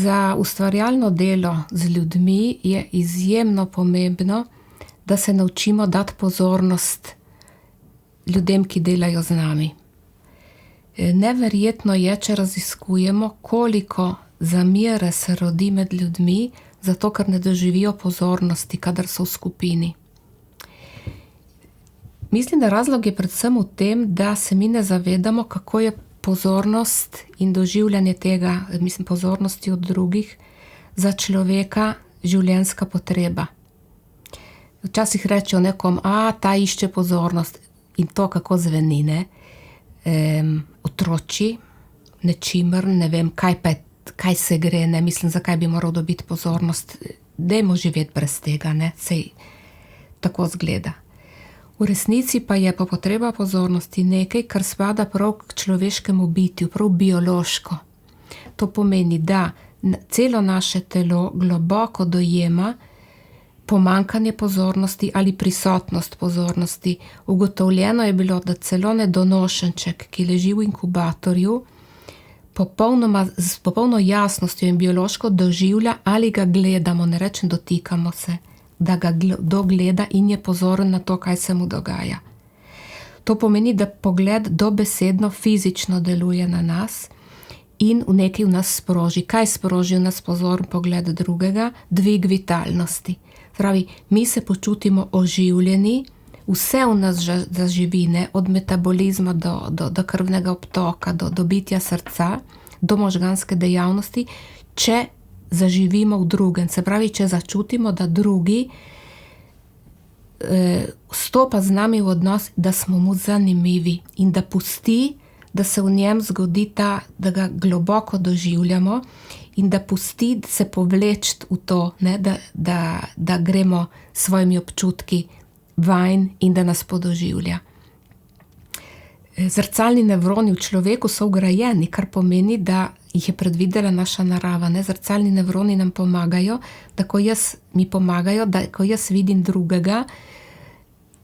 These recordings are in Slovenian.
za ustvarjalno delo z ljudmi je izjemno pomembno, da se naučimo dati pozornost ljudem, ki delajo z nami. Neverjetno je, če raziskujemo, koliko zamere se rodi med ljudmi, zato ker ne doživijo pozornosti, kadar so v skupini. Mislim, da razlog je predvsem v tem, da se mi ne zavedamo, kako je pozornost in doživljanje tega, pozornosti od drugih, za človeka življenjska potreba. Včasih rečejo nekom, ta išče pozornost, in to kako zveni, ne? Otroči, nečimer, ne vem, kaj se gre, ne? Mislim, zakaj bi moral dobiti pozornost. Dajmo živeti brez tega, ne? Sej tako zgleda. V resnici pa je pa potreba pozornosti nekaj, kar spada prav k človeškemu bitju, prav biološko. To pomeni, da celo naše telo globoko dojema pomanjkanje pozornosti ali prisotnost pozornosti. Ugotovljeno je bilo, da celo nedonošenček, ki leži v inkubatorju, s popolno jasnostjo in biološko doživlja, ali ga gledamo, ne rečem dotikamo se, da ga dogleda in je pozoren na to, kaj se mu dogaja. To pomeni, da pogled dobesedno fizično deluje na nas in nekaj v nas sproži. Kaj sproži v nas pozoren pogled drugega? Dvig vitalnosti. Pravi, mi se počutimo oživljeni, vse v nas zaživi, ne? Od metabolizma do krvnega obtoka, do bitja srca, do možganske dejavnosti, če zaživimo v drugem. Se pravi, če začutimo, da drugi stopa z nami v odnos, da smo mu zanimivi in da pusti, da se v njem zgodi ta, da ga globoko doživljamo in da pusti se povleči v to, ne, da gremo s svojimi občutki vanj in da nas podoživlja. Zrcalni nevroni v človeku so vgrajeni, kar pomeni, da jih je predvidela naša narava. Ne? Zrcalni nevroni nam pomagajo, da ko jaz vidim drugega,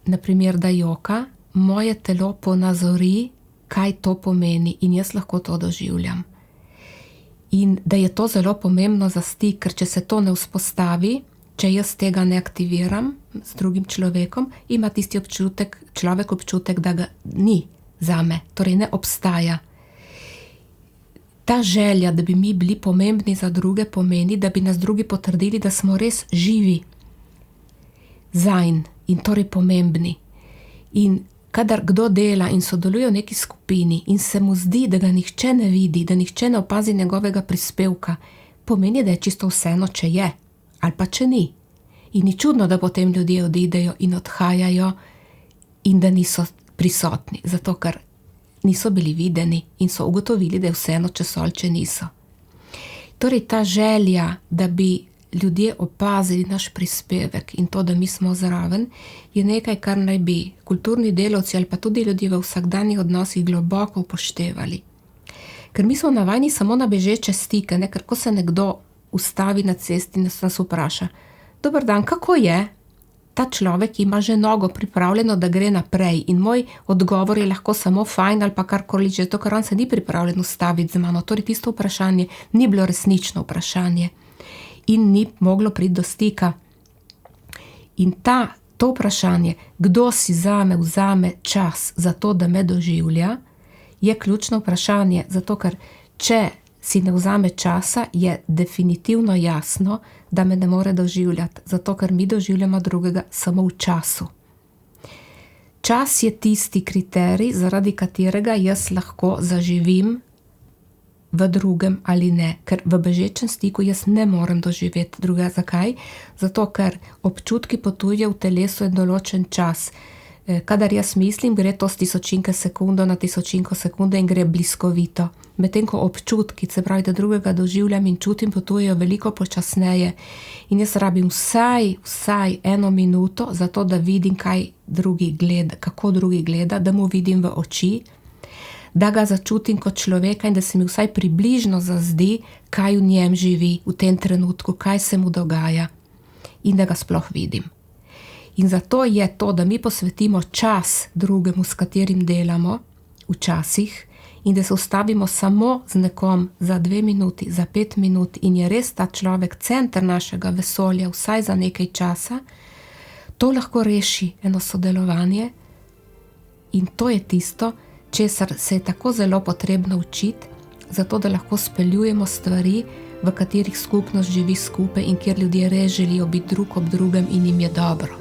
naprimer, da joka, moje telo ponazori, kaj to pomeni in jaz lahko to doživljam. In da je to zelo pomembno za stik, ker če se to ne vzpostavi, če jaz tega ne aktiviram z drugim človekom, ima tisti človek občutek, da ga ni zame, torej ne obstaja. Ta želja, da bi mi bili pomembni za druge, pomeni, da bi nas drugi potrdili, da smo res živi zanj in torej pomembni. In kadar kdo dela in sodeluje v neki skupini in se mu zdi, da ga nihče ne vidi, da nihče ne opazi njegovega prispevka, pomeni, da je čisto vseeno, če je ali pa če ni. In ni čudno, da potem ljudje odidejo in odhajajo in da niso prisotni, zato ker niso bili videni in so ugotovili, da je vseeno, če so ali če niso. Torej ta želja, da bi ljudje opazili naš prispevek in to, da mi smo zraven, je nekaj, kar naj bi kulturni delavci ali pa tudi ljudje v vsakdanjih odnosih globoko upoštevali. Ker mi smo navajeni samo na bežeče stike, ne? Ker ko se nekdo ustavi na cesti in nas vpraša, dober dan, kako je? Ta človek ima že nogo pripravljeno, da gre naprej in moj odgovor je lahko samo fajn ali pa karkoli že, to, ker on se ni pripravljen ustaviti z mano. Torej tisto vprašanje ni bilo resnično vprašanje in ni moglo priti do stika. In to vprašanje, kdo si zame vzame čas za to, da me doživlja, je ključno vprašanje, zato ker če si ne vzame časa, je definitivno jasno, da me ne more doživljati, zato ker mi doživljamo drugega samo v času. Čas je tisti kriterij, zaradi katerega jaz lahko zaživim v drugem ali ne, ker v bežečem stiku jaz ne morem doživeti drugega. Zakaj? Zato, ker občutki potujejo v telesu en določen čas. Kadar jaz mislim, gre to z tisočinke sekundo na tisočinko sekunde in gre bliskovito. Medtem ko občutki, se pravi, da drugega doživljam in čutim, potujejo veliko počasneje. In jaz rabim vsaj 1 minuto za to, da vidim, kako drugi gleda, da mu vidim v oči, da ga začutim kot človeka in da se mi vsaj približno zazdi, kaj v njem živi v tem trenutku, kaj se mu dogaja in da ga sploh vidim. In zato je to, da mi posvetimo čas drugemu, s katerim delamo, včasih, in da se ustavimo samo z nekom za 2 minuti, za 5 minut in je res ta človek center našega vesolja, vsaj za nekaj časa, to lahko reši eno sodelovanje in to je tisto, česar se je tako zelo potrebno učiti, zato da lahko speljujemo stvari, v katerih skupnost živi skupaj in kjer ljudje res želijo biti drug ob drugem in jim je dobro.